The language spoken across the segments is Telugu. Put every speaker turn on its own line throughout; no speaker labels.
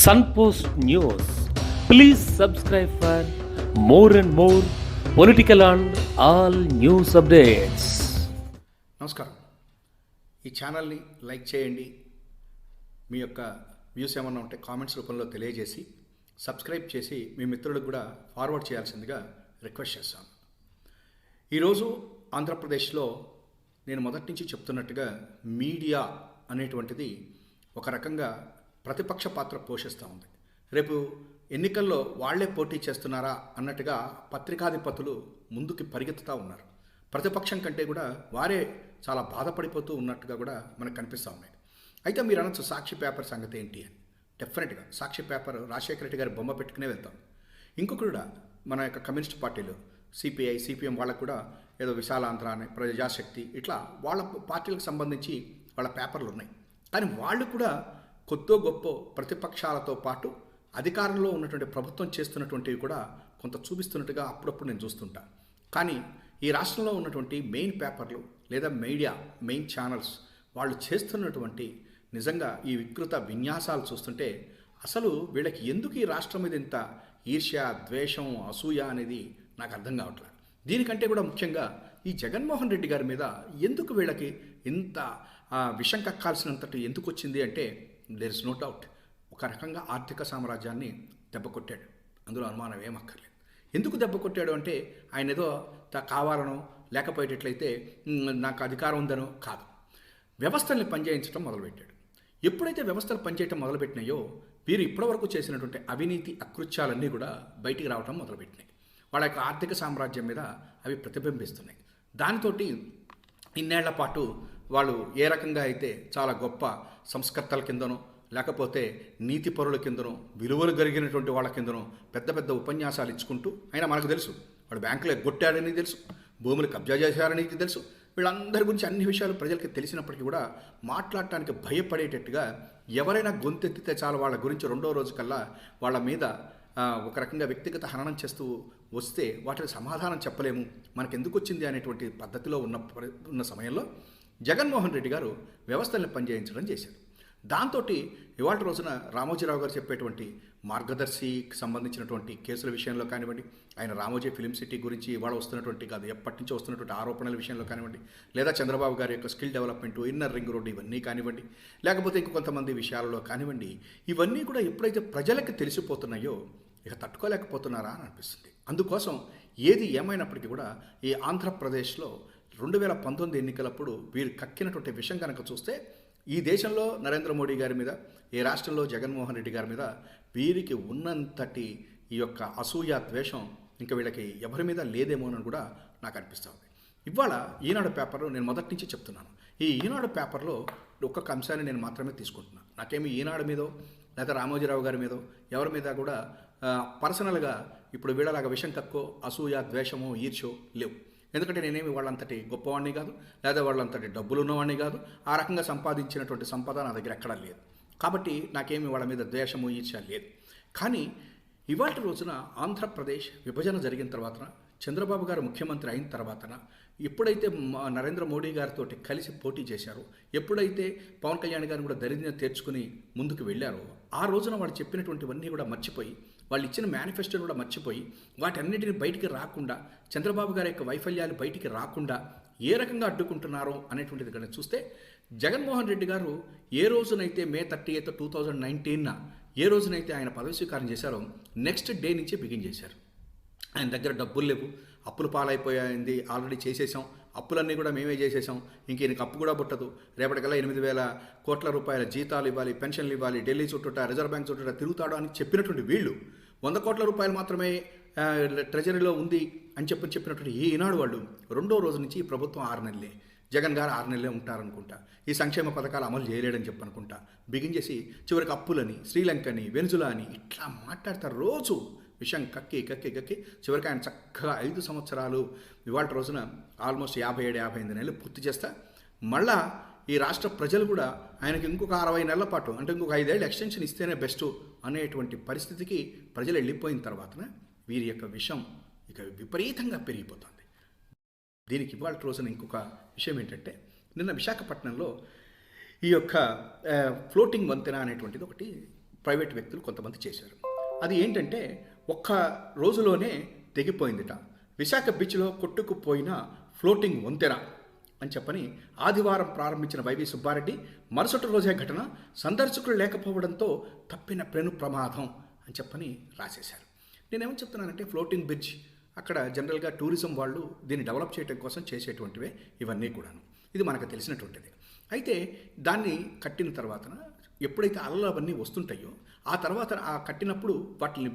Sunpost News. Please subscribe for more and more political and all news updates.
నమస్కారం. ఈ ఛానల్ని లైక్ చేయండి. మీ యొక్క వ్యూస్ ఏమన్నా ఉంటే కామెంట్స్ రూపంలో తెలియజేసి సబ్స్క్రైబ్ చేసి మీ మిత్రులకు కూడా ఫార్వర్డ్ చేయాల్సిందిగా రిక్వెస్ట్ చేస్తాను. ఈరోజు ఆంధ్రప్రదేశ్లో నేను మొదటి నుంచి చెప్తున్నట్టుగా మీడియా అనేటువంటిది ఒక రకంగా ప్రతిపక్ష పాత్ర పోషిస్తూ ఉంది. రేపు ఎన్నికల్లో వాళ్లే పోటీ చేస్తున్నారా అన్నట్టుగా పత్రికాధిపతులు ముందుకు పరిగెత్తుతూ ఉన్నారు. ప్రతిపక్షం కంటే కూడా వారే చాలా బాధపడిపోతూ ఉన్నట్టుగా కూడా మనకు కనిపిస్తూ ఉన్నాయి. అయితే మీరు అనొచ్చు సాక్షి పేపర్ సంగతి ఏంటి అని. డెఫినెట్గా సాక్షి పేపర్ రాజశేఖర రెడ్డి గారి బొమ్మ పెట్టుకునే వెళ్తాం. ఇంకొకరు కూడా మన యొక్క కమ్యూనిస్ట్ పార్టీలు సిపిఐ సిపిఎం వాళ్ళకు కూడా ఏదో విశాలాంధ్ర అని ప్రజాశక్తి ఇట్లా వాళ్ళ పార్టీలకు సంబంధించి వాళ్ళ పేపర్లు ఉన్నాయి. కానీ వాళ్ళు కూడా కొద్దో గొప్ప ప్రతిపక్షాలతో పాటు అధికారంలో ఉన్నటువంటి ప్రభుత్వం చేస్తున్నటువంటివి కూడా కొంత చూపిస్తున్నట్టుగా అప్పుడప్పుడు నేను చూస్తుంటా. కానీ ఈ రాష్ట్రంలో ఉన్నటువంటి మెయిన్ పేపర్లు లేదా మీడియా మెయిన్ ఛానల్స్ వాళ్ళు చేస్తున్నటువంటి నిజంగా ఈ వికృత విన్యాసాలు చూస్తుంటే అసలు వీళ్ళకి ఎందుకు ఈ రాష్ట్రం మీద ఇంత ఈర్ష్య, ద్వేషం, అసూయ అనేది నాకు అర్థం కావట్లేదు. దీనికంటే కూడా ముఖ్యంగా ఈ జగన్మోహన్ రెడ్డి గారి మీద ఎందుకు వీళ్ళకి ఇంత విషం కక్కాల్సినంతటి ఎందుకు వచ్చింది అంటే దేర్ ఇస్ నో డౌట్. ఒక రకంగా ఆర్థిక సామ్రాజ్యాన్ని దెబ్బకొట్టాడు, అందులో అనుమానం ఏమక్కర్లేదు. ఎందుకు దెబ్బ కొట్టాడు అంటే ఆయన ఏదో కావాలనో లేకపోయేటట్లయితే నాకు అధికారం ఉందనో కాదు. వ్యవస్థల్ని పనిచేయించడం మొదలుపెట్టాడు. ఎప్పుడైతే వ్యవస్థలు పనిచేయటం మొదలుపెట్టినాయో వీరు ఇప్పటివరకు చేసినటువంటి అవినీతి అకృత్యాలన్నీ కూడా బయటికి రావడం మొదలుపెట్టినాయి. వాళ్ళ యొక్క ఆర్థిక సామ్రాజ్యం మీద అవి ప్రతిబింబిస్తున్నాయి. దానితోటి ఇన్నేళ్ల పాటు వాళ్ళు ఏ రకంగా అయితే చాలా గొప్ప సంస్కర్తల కిందనో లేకపోతే నీతిపరుల కిందనో విలువలు కలిగినటువంటి వాళ్ళ కిందనో పెద్ద పెద్ద ఉపన్యాసాలు ఇచ్చుకుంటూ అయినా మనకు తెలుసు వాడు బ్యాంకులో ఎగ్గొట్టాడని తెలుసు, భూములు కబ్జా చేశారని తెలుసు. వీళ్ళందరి గురించి అన్ని విషయాలు ప్రజలకి తెలిసినప్పటికీ కూడా మాట్లాడటానికి భయపడేటట్టుగా ఎవరైనా గొంతెత్తితే చాలు వాళ్ళ గురించి రెండో రోజు కల్లా వాళ్ళ మీద ఒక రకంగా వ్యక్తిగత హననం చేస్తూ వస్తే వాటికి సమాధానం చెప్పలేము, మనకు ఎందుకు వచ్చింది అనేటువంటి పద్ధతిలో ఉన్న సమయంలో జగన్మోహన్ రెడ్డి గారు వ్యవస్థల్ని పనిచేయించడం చేశారు. దాంతో ఇవాళ రోజున రామోజీరావు గారు చెప్పేటువంటి మార్గదర్శికి సంబంధించినటువంటి కేసుల విషయంలో కానివ్వండి, ఆయన రామోజీ ఫిలిం సిటీ గురించి ఇవాళ వస్తున్నటువంటి కాదు ఎప్పటి నుంచో వస్తున్నటువంటి ఆరోపణల విషయంలో కానివ్వండి, లేదా చంద్రబాబు గారి యొక్క skill development, inner ring road ఇవన్నీ కానివ్వండి, లేకపోతే ఇంకొంతమంది విషయాలలో కానివ్వండి, ఇవన్నీ కూడా ఎప్పుడైతే ప్రజలకు తెలిసిపోతున్నాయో ఇక తట్టుకోలేకపోతున్నారా అని అనిపిస్తుంది. అందుకోసం ఏది ఏమైనప్పటికీ కూడా ఈ ఆంధ్రప్రదేశ్లో 2019 ఎన్నికలప్పుడు వీరు కక్కినటువంటి విషయం కనుక చూస్తే ఈ దేశంలో నరేంద్ర మోడీ గారి మీద, ఈ రాష్ట్రంలో జగన్మోహన్ రెడ్డి గారి మీద వీరికి ఉన్నంతటి ఈ యొక్క అసూయ, ద్వేషం ఇంకా వీళ్ళకి ఎవరి మీద లేదేమోనని కూడా నాకు అనిపిస్తుంది. ఇవాళ ఈనాడు పేపర్లో నేను మొదటి నుంచి చెప్తున్నాను, ఈ ఈనాడు పేపర్లో ఒక్కొక్క అంశాన్ని నేను మాత్రమే తీసుకుంటున్నాను. నాకేమి ఈనాడు మీదో లేదా రామోజీరావు గారి మీదో ఎవరి మీద కూడా పర్సనల్గా ఇప్పుడు వీళ్ళలాగా విషం తక్కువ అసూయ, ద్వేషమో, ఈర్ష్యో లేవు. ఎందుకంటే నేనేమి వాళ్ళంతటి గొప్పవాడిని కాదు, లేదా వాళ్ళంతటి డబ్బులు ఉన్నవాడిని కాదు, ఆ రకంగా సంపాదించినటువంటి సంపద నా దగ్గర ఎక్కడా లేదు. కాబట్టి నాకేమి వాళ్ళ మీద ద్వేషము, ఈర్ష్య లేదు. కానీ ఇవాళ రోజున ఆంధ్రప్రదేశ్ విభజన జరిగిన తర్వాత, చంద్రబాబు గారు ముఖ్యమంత్రి అయిన తర్వాత, ఎప్పుడైతే నరేంద్ర మోడీ గారితో కలిసి పోటీ చేశారో, ఎప్పుడైతే పవన్ కళ్యాణ్ గారిని కూడా దరిద్రం తీర్చుకుని ముందుకు వెళ్ళారో, ఆ రోజున వాళ్ళు చెప్పినటువంటివన్నీ కూడా మర్చిపోయి, వాళ్ళు ఇచ్చిన మేనిఫెస్టోని కూడా మర్చిపోయి, వాటన్నిటిని బయటికి రాకుండా, చంద్రబాబు గారి యొక్క వైఫల్యాలు బయటికి రాకుండా ఏ రకంగా అడ్డుకుంటున్నారో అనేటువంటిది కనుక చూస్తే, జగన్మోహన్ రెడ్డి గారు ఏ రోజునైతే మే 30, 2019 ఏ రోజునైతే ఆయన పదవి స్వీకారం చేశారో నెక్స్ట్ డే నుంచి బిగిన్ చేశారు. ఆయన దగ్గర డబ్బులు లేవు, అప్పులు పాలైపోయింది, ఆల్రెడీ చేసేసాం, అప్పులన్నీ కూడా మేమే చేసేసాం, ఇంక ఈయనకి అప్పు కూడా పుట్టదు, రేపటికల్లా 8,000 కోట్ల రూపాయల జీతాలు ఇవ్వాలి, పెన్షన్లు ఇవ్వాలి, ఢిల్లీ చుట్టూట, రిజర్వ్ బ్యాంక్ చుట్టూట తిరుగుతాడు అని చెప్పినటువంటి వీళ్ళు 100 కోట్ల రూపాయలు మాత్రమే ట్రెజరీలో ఉంది అని చెప్పినటువంటి ఈనాడు వాళ్ళు రెండో రోజు నుంచి ఈ ప్రభుత్వం 6 నెలలే, జగన్ గారు 6 నెలలే ఉంటారనుకుంటా, ఈ సంక్షేమ పథకాలు అమలు చేయలేడని చెప్పనుకుంటా బిగిన్ చేసి చివరికి అప్పులని, శ్రీలంకని, వెనుజులా అని ఇట్లా మాట్లాడతారు. రోజు విషయం కక్కి కక్కి కక్కి చివరికి ఆయన చక్కగా 5 సంవత్సరాలు ఇవాళ రోజున ఆల్మోస్ట్ 57-58 నెలలు పూర్తి చేస్తా మళ్ళా ఈ రాష్ట్ర ప్రజలు కూడా ఆయనకి ఇంకొక 60 నెలల పాటు అంటే ఇంకొక 5 ఏళ్ళు ఎక్స్టెన్షన్ ఇస్తేనే బెస్ట్ అనేటువంటి పరిస్థితికి ప్రజలు వెళ్ళిపోయిన తర్వాత వీరి యొక్క విషం ఇక విపరీతంగా పెరిగిపోతుంది. దీనికి ఇవాళ రోజున ఇంకొక విషయం ఏంటంటే, నిన్న విశాఖపట్నంలో ఈ యొక్క ఫ్లోటింగ్ వంతెన అనేటువంటిది ఒకటి ప్రైవేట్ వ్యక్తులు కొంతమంది చేశారు. అది ఏంటంటే ఒక్క రోజులోనే తెగిపోయిందిట. విశాఖ బీచ్లో కొట్టుకుపోయిన ఫ్లోటింగ్ వంతెన అని చెప్పని ఆదివారం ప్రారంభించిన వైవి సుబ్బారెడ్డి మరుసటి రోజే ఘటన, సందర్శకులు లేకపోవడంతో తప్పిన పెను ప్రమాదం అని చెప్పని రాసేశారు. నేనేమని చెప్తున్నానంటే ఫ్లోటింగ్ బ్రిడ్జ్ అక్కడ జనరల్గా టూరిజం వాళ్ళు దీన్ని డెవలప్ చేయడం కోసం చేసేటువంటివే ఇవన్నీ కూడాను. ఇది మనకు తెలిసినటువంటిది. అయితే దాన్ని కట్టిన తర్వాత ఎప్పుడైతే అలలు అవన్నీ వస్తుంటాయో ఆ తర్వాత ఆ కట్టినప్పుడు వాటిని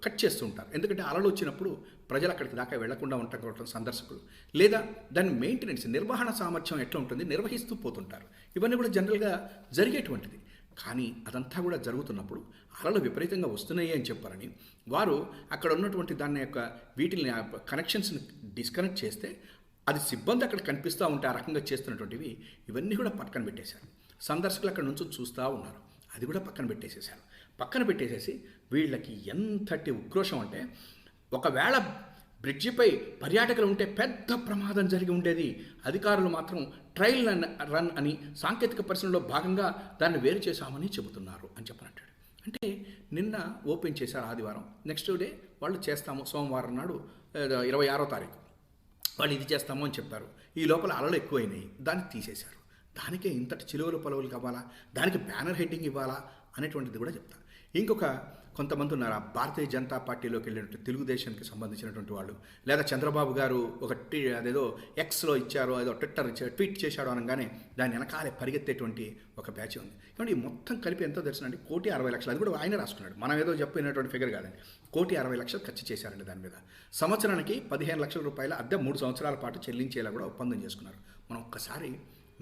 కట్ చేస్తూ ఉంటారు. ఎందుకంటే అలలు వచ్చినప్పుడు ప్రజలు అక్కడికి దాకా వెళ్లకుండా ఉంటారు సందర్శకులు, లేదా దాని మెయింటెనెన్స్ నిర్వహణ సామర్థ్యం ఎట్లా ఉంటుంది నిర్వహిస్తూ పోతుంటారు. ఇవన్నీ కూడా జనరల్గా జరిగేటువంటిది. కానీ అదంతా కూడా జరుగుతున్నప్పుడు అలలు విపరీతంగా వస్తున్నాయి అని చెప్పారని వారు అక్కడ ఉన్నటువంటి దాని యొక్క వీటిని కనెక్షన్స్ని డిస్కనెక్ట్ చేస్తే అది సిబ్బంది అక్కడ కనిపిస్తూ ఉంటే ఆ రకంగా చేస్తున్నటువంటివి ఇవన్నీ కూడా పక్కన పెట్టేశారు. సందర్శకులు అక్కడ నుంచి చూస్తూ ఉన్నారు, అది కూడా పక్కన పెట్టేసేసారు. పక్కన పెట్టేసేసి వీళ్ళకి ఎంతటి ఉక్రోషం అంటే ఒకవేళ బ్రిడ్జిపై పర్యాటకులు ఉంటే పెద్ద ప్రమాదం జరిగి ఉండేది. అధికారులు మాత్రం ట్రయల్ రన్ అని సాంకేతిక పరిశ్రమలో భాగంగా దాన్ని వేరు చేశామని చెబుతున్నారు అని చెప్పనంటాడు. అంటే నిన్న ఓపెన్ చేశారు ఆదివారం, నెక్స్ట్ డే వాళ్ళు చేస్తాము సోమవారం నాడు 26వ తారీఖు వాళ్ళు ఇది చేస్తాము అని చెప్పారు. ఈ లోపల అలలు ఎక్కువైనాయి, దాన్ని తీసేశారు. దానికే ఇంతటి చిలువలు పొలవులు కావాలా, దానికి బ్యానర్ హెడ్డింగ్ ఇవ్వాలా అనేటువంటిది కూడా చెప్తాను. ఇంకొక కొంతమంది ఉన్నారు ఆ భారతీయ జనతా పార్టీలోకి వెళ్ళినట్టు తెలుగుదేశానికి సంబంధించినటువంటి వాళ్ళు, లేదా చంద్రబాబు గారు ఒక అదేదో ఎక్స్లో ఇచ్చారో ఏదో ట్వీట్ చేశాడో అనగానే దాని వెనకాలే పరిగెత్తేటువంటి ఒక బ్యాచ్ ఉంది. కాబట్టి మొత్తం కలిపి ఎంత తెలుసునండి 1,60,00,000. అది కూడా ఆయన రాసుకున్నాడు, మనం ఏదో చెప్పినటువంటి ఫిగర్ కాదండి. 1,60,00,000 ఖర్చు చేశారండి దాని మీద. సంవత్సరానికి 15 లక్షల రూపాయల అద్దె 3 సంవత్సరాల పాటు చెల్లించేలా కూడా ఒప్పందం చేసుకున్నారు. మనం ఒక్కసారి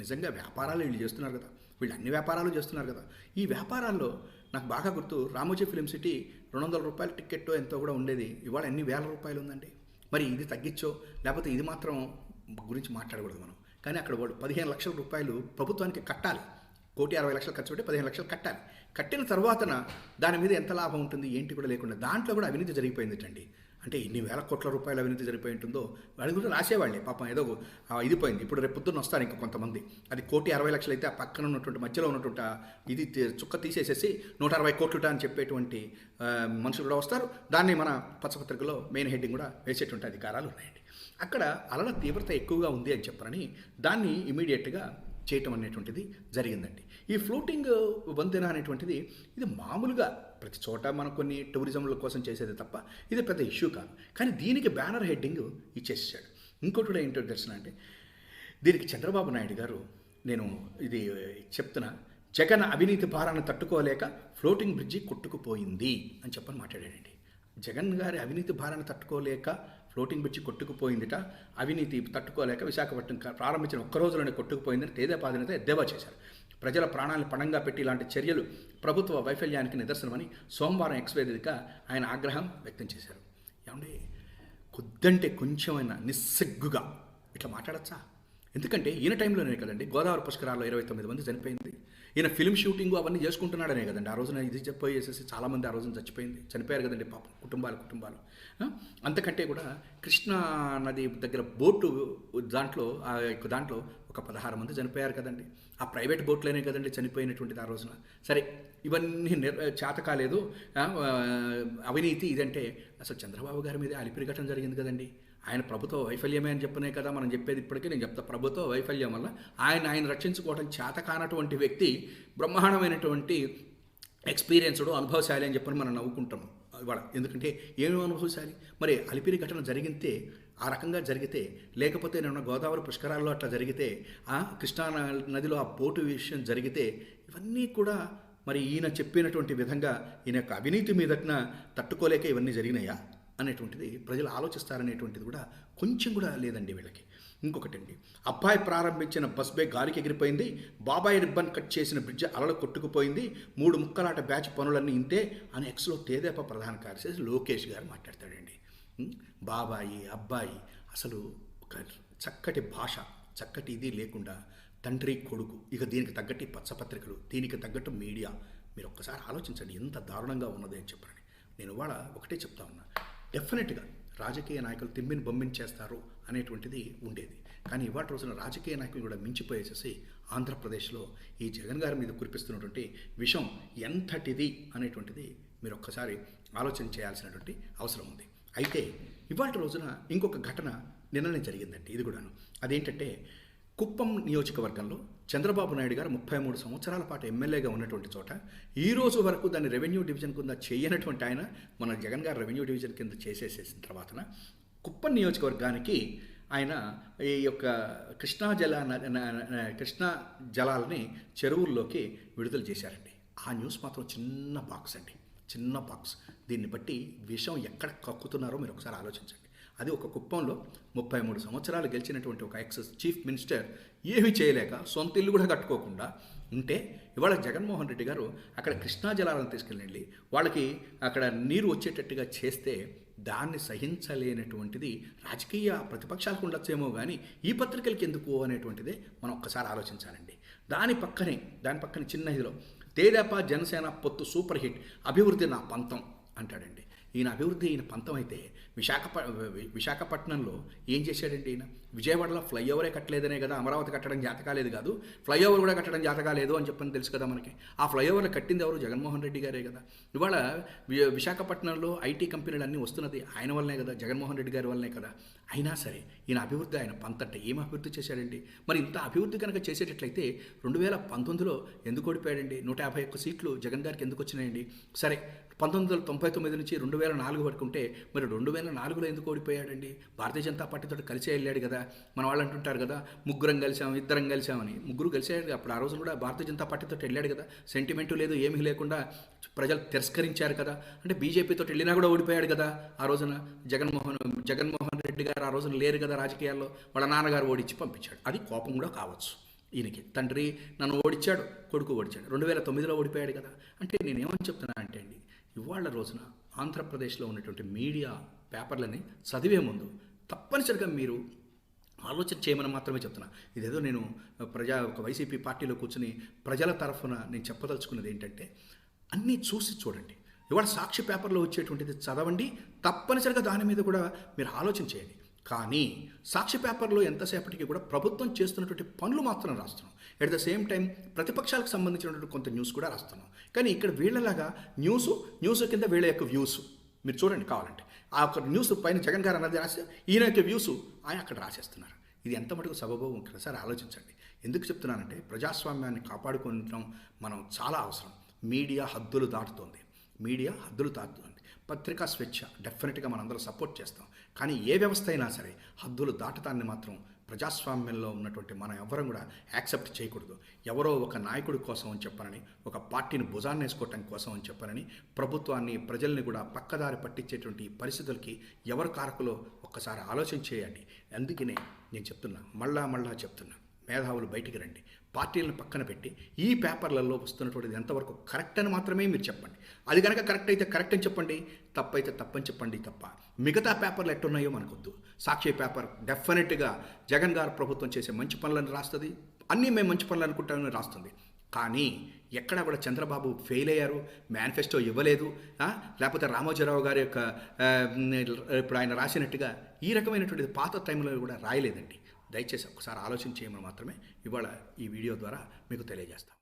నిజంగా వ్యాపారాలు వీళ్ళు చేస్తున్నారు కదా, వీళ్ళు అన్ని వ్యాపారాలు చేస్తున్నారు కదా. ఈ వ్యాపారాల్లో నాకు బాగా గుర్తు రామోజీ ఫిలిం సిటీ 200 రూపాయల టికెట్ ఎంతో కూడా ఉండేది, ఇవాళ ఎన్ని వేల రూపాయలు ఉందండి. మరి ఇది తగ్గించో లేకపోతే ఇది మాత్రం గురించి మాట్లాడకూడదు మనం. కానీ అక్కడ వాళ్ళు 15 లక్షల రూపాయలు ప్రభుత్వానికి కట్టాలి. 1,60,00,000 ఖర్చు పెట్టి 15 లక్షలు కట్టాలి. కట్టిన తర్వాతన దాని మీద ఎంత లాభం ఉంటుంది ఏంటి కూడా లేకుండా దాంట్లో కూడా అవినీతి జరిగిపోయిందిటండి. అంటే ఎన్ని వేల కోట్ల రూపాయల అవినీతి జరిగిపోయి ఉంటుందో వాళ్ళు కూడా రాసేవాళ్ళే పాపం. ఏదో ఇది పోయింది, ఇప్పుడు రేపు పొద్దున్న వస్తారు ఇంకా కొంతమంది. అది 1,60,00,000 అయితే ఆ పక్కన ఉన్నటువంటి మధ్యలో ఉన్నటువంటి ఇది చుక్క తీసేసేసి 160 కోట్లుట అని చెప్పేటువంటి మనుషులు కూడా వస్తారు. దాన్ని మన పచ్చపత్రికలో మెయిన్ హెడ్డింగ్ కూడా వేసేటువంటి అధికారాలు ఉన్నాయండి. అక్కడ అలల తీవ్రత ఎక్కువగా ఉంది అని చెప్పరని దాన్ని ఇమీడియట్గా చేయటం అనేటువంటిది జరిగిందండి. ఈ ఫ్లోటింగ్ వంతెన అనేటువంటిది ఇది మామూలుగా ప్రతి చోట మనం కొన్ని టూరిజంల కోసం చేసేది తప్ప ఇది పెద్ద ఇష్యూ కాదు. కానీ దీనికి బ్యానర్ హెడ్డింగ్ ఇచ్చేసాడు. ఇంకోటి కూడా ఏంటో తెలుసిన అంటే దీనికి చంద్రబాబు నాయుడు గారు, నేను ఇది చెప్తున్నా, జగన్ అవినీతి భారాన్ని తట్టుకోలేక ఫ్లోటింగ్ బ్రిడ్జి కొట్టుకుపోయింది అని చెప్పని మాట్లాడాడండి. జగన్ గారి అవినీతి భారాన్ని తట్టుకోలేక ఫ్లోటింగ్ బ్రిడ్జి కొట్టుకుపోయిందిట, అవినీతి తట్టుకోలేక విశాఖపట్నం ప్రారంభించిన ఒక్క రోజులోనే కొట్టుకుపోయిందని తేదేపాదినత ఎద్దేవా చేశారు. ప్రజల ప్రాణాలను పణంగా పెట్టి ఇలాంటి చర్యలు ప్రభుత్వ వైఫల్యానికి నిదర్శనమని సోమవారం ఎక్స్ వేదికగా ఆయన ఆగ్రహం వ్యక్తం చేశారు. ఏమంటే కొద్దంటే కొంచెమైనా నిస్సిగ్గుగా ఇట్లా మాట్లాడచ్చా? ఎందుకంటే ఈయన టైంలోనే కదండి గోదావరి పుష్కరాల్లో 29 మంది చనిపోయింది. ఈయన ఫిల్మ్ షూటింగ్ అవన్నీ చేసుకుంటున్నాడనే కదండి. ఆ రోజున ఇది చెప్పేసేసి చాలామంది ఆ రోజున చనిపోయారు కదండి పాపం, కుటుంబాలు. అంతకంటే కూడా కృష్ణా నది దగ్గర బోటు దాంట్లో ఒక 16 మంది చనిపోయారు కదండి. ఆ ప్రైవేట్ బోట్లోనే కదండి చనిపోయినటువంటిది ఆ రోజున. సరే, ఇవన్నీ చేత కాలేదు, అవినీతి ఇదంటే అసలు చంద్రబాబు గారి మీద అలిపిరి ఘటన జరిగింది కదండి. ఆయన ప్రభుత్వ వైఫల్యమే అని చెప్పనే కదా మనం చెప్పేది. ఇప్పటికీ నేను చెప్తా, ప్రభుత్వ వైఫల్యం వల్ల ఆయన రక్షించుకోవడం చేత కానటువంటి వ్యక్తి బ్రహ్మాండమైనటువంటి ఎక్స్పీరియన్స్డ్ అనుభవశాలి అని చెప్పని మనం నవ్వుకుంటాం ఇవాళ. ఎందుకంటే ఏమో అనుభవశాలి. మరి అలిపిరి ఘటన జరిగితే ఆ రకంగా జరిగితే, లేకపోతే నేను గోదావరి పుష్కరాల్లో అట్లా జరిగితే, కృష్ణా నదిలో ఆ బోటు విషయం జరిగితే, ఇవన్నీ కూడా మరి ఈయన చెప్పినటువంటి విధంగా ఈయన యొక్క అవినీతి మీదన తట్టుకోలేక ఇవన్నీ జరిగినాయా అనేటువంటిది ప్రజలు ఆలోచిస్తారనేటువంటిది కూడా కొంచెం కూడా లేదండి వీళ్ళకి. ఇంకొకటండి, అబ్బాయి ప్రారంభించిన బస్ బే గాలికి ఎగిరిపోయింది, బాబాయ్ రిబ్బన్ కట్ చేసిన బ్రిడ్జ్ అలలు కొట్టుకుపోయింది, 3 ముక్కలాట బ్యాచ్ పనులన్నీ ఇంతే అని ఎక్స్లో తేదేపా ప్రధాన కార్యదర్శి లోకేష్ గారు మాట్లాడతాడండి. బాబాయి అబ్బాయి అసలు ఒక చక్కటి భాష, చక్కటి ఇది లేకుండా తండ్రి కొడుకు, ఇక దీనికి తగ్గట్టు పచ్చపత్రికలు, దీనికి తగ్గట్టు మీడియా. మీరు ఒక్కసారి ఆలోచించండి ఎంత దారుణంగా ఉన్నది అని చెప్పండి. నేను ఇవాళ ఒకటే చెప్తా ఉన్నా, డెఫినెట్గా రాజకీయ నాయకులు తిమ్మిని బొమ్మిని చేస్తారు అనేటువంటిది ఉండేది. కానీ ఇవాళ రోజున రాజకీయ నాయకులు కూడా మించిపోయేసేసి ఆంధ్రప్రదేశ్లో ఈ జగన్ గారి మీద కురిపిస్తున్నటువంటి విషం ఎంతటిది అనేటువంటిది మీరు ఒక్కసారి ఆలోచన చేయాల్సినటువంటి అవసరం ఉంది. అయితే ఇవాళ రోజున ఇంకొక ఘటన నిన్ననే జరిగిందండి. ఇది కూడాను అదేంటంటే, కుప్పం నియోజకవర్గంలో చంద్రబాబు నాయుడు గారు 33 సంవత్సరాల పాటు ఎమ్మెల్యేగా ఉన్నటువంటి చోట ఈ రోజు వరకు దాన్ని రెవెన్యూ డివిజన్ కింద చేయనటువంటి ఆయన మన జగన్ గారు రెవెన్యూ డివిజన్ కింద చేసేసేసిన తర్వాత కుప్పం నియోజకవర్గానికి ఆయన ఈ యొక్క కృష్ణా జలాలని చెరువుల్లోకి విడుదల చేశారండి. ఆ న్యూస్ మాత్రం చిన్న బాక్స్. దీన్ని బట్టి విషయం ఎక్కడ కక్కుతున్నారో మీరు ఒకసారి ఆలోచించండి. అది ఒక కుప్పంలో 33 సంవత్సరాలు గెలిచినటువంటి ఒక ఎక్స్ చీఫ్ మినిస్టర్ ఏమీ చేయలేక సొంత ఇల్లు కూడా కట్టుకోకుండా ఉంటే, ఇవాళ జగన్మోహన్ రెడ్డి గారు అక్కడ కృష్ణా జలాలను తీసుకెళ్ళండి వాళ్ళకి అక్కడ నీరు వచ్చేటట్టుగా చేస్తే దాన్ని సహించలేనటువంటిది రాజకీయ ప్రతిపక్షాలకు ఉండొచ్చేమో కానీ ఈ పత్రికలకి ఎందుకు అనేటువంటిదే మనం ఒక్కసారి ఆలోచించాలండి. దాని పక్కన చిన్న ఇదిలో తేదేపా జనసేన పొత్తు సూపర్ హిట్, అభివృద్ధి నా పంతం అంటాడండి. ఈయన పంతం అయితే విశాఖపట్నంలో ఏం చేశాడండి ఈయన? విజయవాడలో ఫ్లైఓవరే కట్టలేదనే కదా, అమరావతి కట్టడం జాత కాలేదు కాదు, ఫ్లైఓవర్ కూడా కట్టడం జాత కాలేదు అని చెప్పని తెలుసు కదా మనకి. ఆ ఫ్లైఓవర్లు కట్టింది ఎవరు? జగన్మోహన్ రెడ్డి గారే కదా. ఇవాళ విశాఖపట్నంలో ఐటీ కంపెనీలు అన్నీ వస్తున్నది ఆయన వల్లనే కదా, జగన్మోహన్ రెడ్డి గారి వల్లనే కదా. అయినా సరే ఈయన అభివృద్ధి, ఆయన పంతంటే ఏం అభివృద్ధి చేశాడండి? మరి ఇంత అభివృద్ధి కనుక చేసేటట్లయితే 2019లో ఎందుకు ఓడిపోయాడండి? 151 సీట్లు జగన్ గారికి ఎందుకు వచ్చినాయండి? సరే, 1999 నుంచి 2004 వరకు ఉంటే మరి 2004లో ఎందుకు ఓడిపోయాడండి? భారతీయ జనతా పార్టీతో కలిసే వెళ్ళాడు కదా. మన వాళ్ళు అంటుంటారు కదా, ఇద్దరం కలిసామని. ముగ్గురు కలిసాడు అప్పుడు. ఆ రోజు కూడా భారతీయ జనతా పార్టీతో వెళ్ళాడు కదా. సెంటిమెంటు లేదు, ఏమీ లేకుండా ప్రజలు తిరస్కరించారు కదా. అంటే బీజేపీతో వెళ్ళినా కూడా ఓడిపోయాడు కదా ఆ రోజున. జగన్మోహన్ రెడ్డి గారు ఆ రోజున లేరు కదా రాజకీయాల్లో, వాళ్ళ నాన్నగారు ఓడించి పంపించాడు. అది కోపం కూడా కావచ్చు ఈయనకి. తండ్రి నన్ను ఓడించాడు, కొడుకు ఓడించాడు. 2009లో ఓడిపోయాడు కదా. అంటే నేనేమని చెప్తున్నా అంటే అండి, ఇవాళ రోజున ఆంధ్రప్రదేశ్లో ఉన్నటువంటి మీడియా పేపర్లని చదివే ముందు తప్పనిసరిగా మీరు ఆలోచన చేయమని మాత్రమే చెప్తున్నా. ఇదేదో నేను ఒక వైసీపీ పార్టీలో కూర్చుని ప్రజల తరఫున నేను చెప్పదలుచుకున్నది ఏంటంటే, అన్నీ చూసి చూడండి. ఇవాళ సాక్షి పేపర్లో వచ్చేటువంటిది చదవండి, తప్పనిసరిగా దాని మీద కూడా మీరు ఆలోచన చేయండి. కానీ సాక్షి పేపర్లో ఎంతసేపటికి కూడా ప్రభుత్వం చేస్తున్నటువంటి పనులు మాత్రం రాస్తున్నాం. ఎట్ ద సేమ్ టైం ప్రతిపక్షాలకు సంబంధించినటువంటి కొంత న్యూస్ కూడా రాస్తున్నాం. కానీ ఇక్కడ వీళ్ళలాగా న్యూస్ కింద వీళ్ళ యొక్క వ్యూస్ మీరు చూడండి కావాలంటే. ఆ ఒక న్యూస్ పైన జగన్ గారు అన్నది రాసి ఈయన యొక్క వ్యూస్ ఆయన అక్కడ రాసేస్తున్నారు. ఇది ఎంత మటుకు సబబో ఒకసారి ఆలోచించండి. ఎందుకు చెప్తున్నానంటే, ప్రజాస్వామ్యాన్ని కాపాడుకోవడం మనం చాలా అవసరం. మీడియా హద్దులు దాటుతోంది. పత్రికా స్వేచ్ఛ డెఫినెట్గా మనందరం సపోర్ట్ చేస్తాం. కానీ ఏ వ్యవస్థ అయినా సరే హద్దులు దాటటాన్ని మాత్రం ప్రజాస్వామ్యంలో ఉన్నటువంటి మనం ఎవ్వరం కూడా యాక్సెప్ట్ చేయకూడదు. ఎవరో ఒక నాయకుడి కోసం అని చెప్పనని, ఒక పార్టీని భుజాన్ని వేసుకోవటం కోసం అని చెప్పనని ప్రభుత్వాన్ని, ప్రజల్ని కూడా పక్కదారి పట్టించేటువంటి పరిస్థితులకి ఎవరు కారకులో ఒక్కసారి ఆలోచన చేయండి. అందుకనే నేను చెప్తున్నా, మళ్ళా చెప్తున్నా, మేధావులు బయటికి రండి. పార్టీలను పక్కన పెట్టి ఈ పేపర్లలో వస్తున్నటువంటిది ఎంతవరకు కరెక్ట్ అని మాత్రమే మీరు చెప్పండి. అది కనుక కరెక్ట్ అయితే కరెక్ట్ అని చెప్పండి, తప్పైతే తప్పని చెప్పండి తప్ప మిగతా పేపర్లు ఎట్టున్నాయో మనకొద్దు. సాక్షి పేపర్ డెఫినెట్గా జగన్ గారు ప్రభుత్వం చేసే మంచి పనులను రాస్తుంది, అన్నీ మేము మంచి పనులు అనుకుంటామని రాస్తుంది. కానీ ఎక్కడ కూడా చంద్రబాబు ఫెయిల్ అయ్యారు, మేనిఫెస్టో ఇవ్వలేదు, లేకపోతే రామోజీరావు గారి యొక్క ఇప్పుడు ఆయన రాసినట్టుగా ఈ రకమైనటువంటిది పాత టైంలో కూడా రాయలేదండి. దయచేసి ఒకసారి ఆలోచన చేయమని మాత్రమే ఇవాళ ఈ వీడియో ద్వారా మీకు తెలియజేస్తాం.